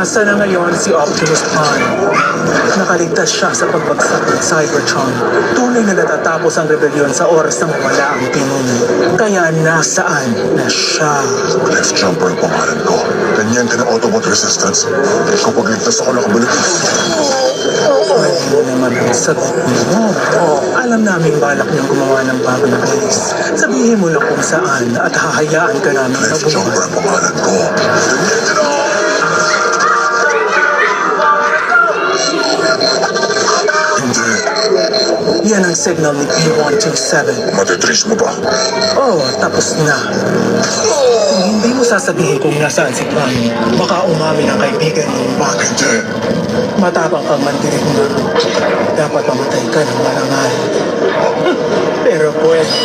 Asa na ngayon si Optimus Prime? Nakaligtas siya sa pagbagsak ng Cybertron. Tunay na natatapos ang rebellion sa oras ng wala ang pinuno. Kaya nasaan na siya? Cliff Jumper ang pangalan ko. Ganyan ka ng Autobot Resistance. Kapag ligtas ako nakabalik. Pwede mo naman ang sagot mo. Alam namin balak niyang gumawa ng bagong base. Sabihin mo lang kung saan at hahayaan ka namin Cliff Jumper mabuhay. ang pangalan ko. Ganyan ka na! Hindi. Yan ang signal ni P127. Matitrace mo ba? Oh, tapos na. Kung hindi mo sasabihin kung nasaan si Prime, baka umamin ang kaibigan mo. Bakit hindi? Matapang kang mandinig na. Dapat mamatay ka ng marangal. Pero pwede.